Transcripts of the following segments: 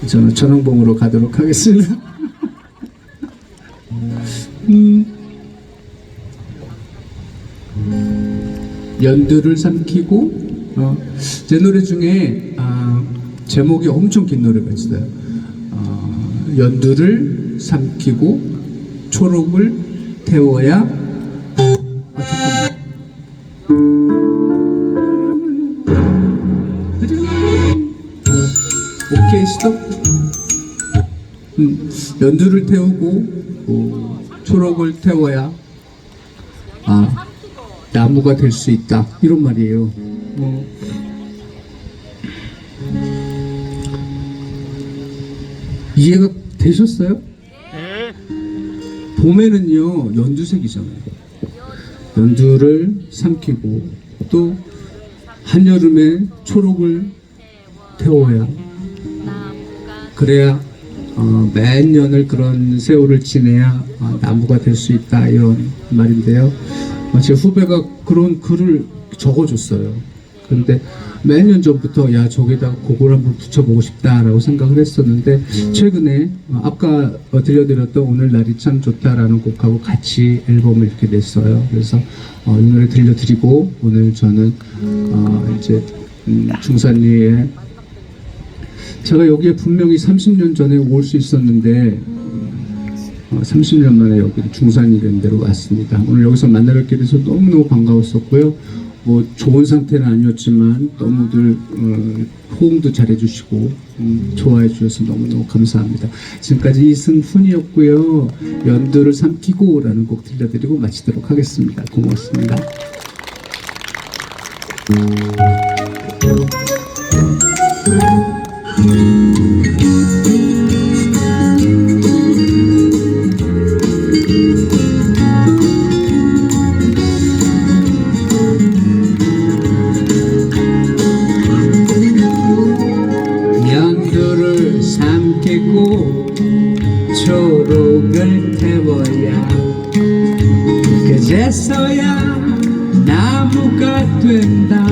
저는 전원봉으로 가도록 하겠습니다. 연두를 삼키고 제 노래 중에 제목이 엄청 긴 노래가 있어요. 연두를 삼키고 초록을 태워야 잠깐만. 오케이 스톱. 연두를 태우고 초록을 태워야 나무가 될 수 있다, 이런 말이에요. 이해가 되셨어요? 봄에는요 연두색이잖아요. 연두를 삼키고 또 한여름에 초록을 태워야, 그래야 매년을 그런 세월을 지내야 나무가 될 수 있다, 이런 말인데요. 제 후배가 그런 글을 적어줬어요. 그런데 몇 년 전부터 저기다 곡을 한번 붙여보고 싶다라고 생각을 했었는데, 최근에 아까 들려드렸던 오늘 날이 참 좋다라는 곡하고 같이 앨범을 이렇게 냈어요. 그래서 이 노래 들려드리고, 오늘 저는 이제 중산리에, 제가 여기에 분명히 30년 전에 올 수 있었는데 30년 만에 여기 중산이라는 데로 왔습니다. 오늘 여기서 만나 뵙게 돼서 너무너무 반가웠었고요. 뭐 좋은 상태는 아니었지만 너무들 호응도 잘해주시고 좋아해 주셔서 너무너무 감사합니다. 지금까지 이승훈이었고요. 연두를 삼키고 라는 곡 들려드리고 마치도록 하겠습니다. 고맙습니다. 연두를 삼키고 초록을 태워야, 그제서야 나무가 된다.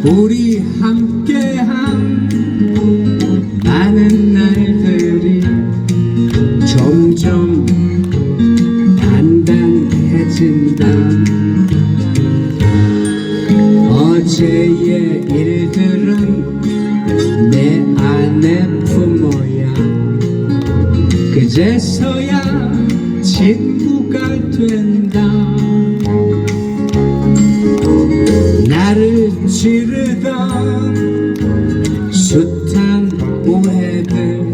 우리 함께한 많은 날들이 점점 단단해진다. 어제의 일들은 내 안에 품어야, 그제서야 친구가 된다. 나를 찌르던 숱한 오해들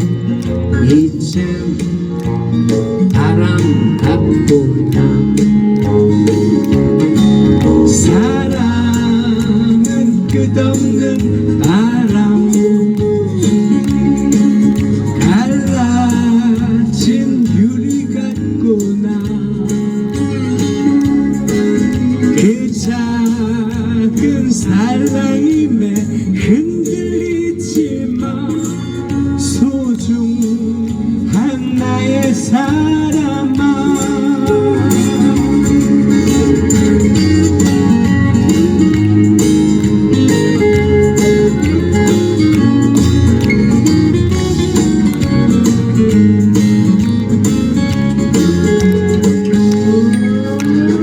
이젠 바람 같구나. 사랑은 끝없는 바람, 갈라진 유리 같구나. 그 작은 사랑임에 흔들리지 마. 소중한 나의 사람아.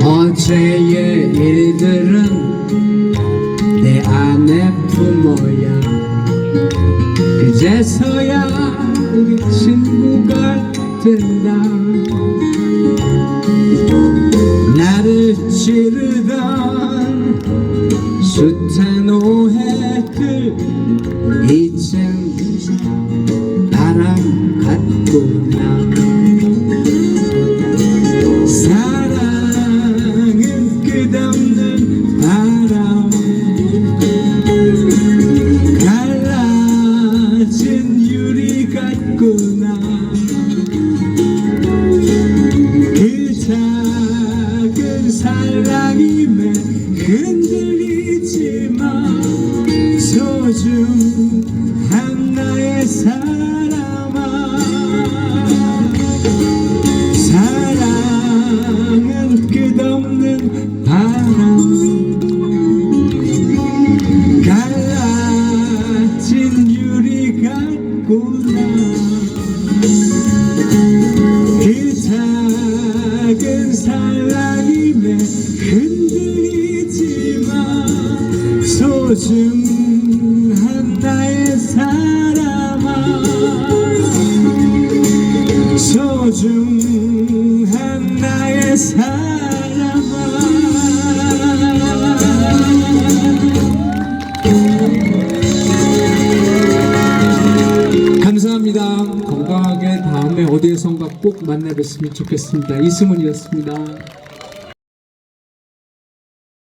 어제의 일들은 내 안에 품어야, 그제서야 우리 친구가 된다. 나를 찌르던 숱한 오해들 이젠 바람 같구나. 사랑은 끝없는 바람, 갈라진 유리 같구나. 그 작은 사랑임에 흔들리지 마. 소중한 나의 사람아. 사랑은 끝없는 바람, 갈라 작은 사랑임에 흔들리지마 소중한 나의 사람아 소중한 나의 사람아 감사합니다. 건강하게 다음에 어디에선가 꼭 만나 뵀으면 좋겠습니다. 이승훈이었습니다.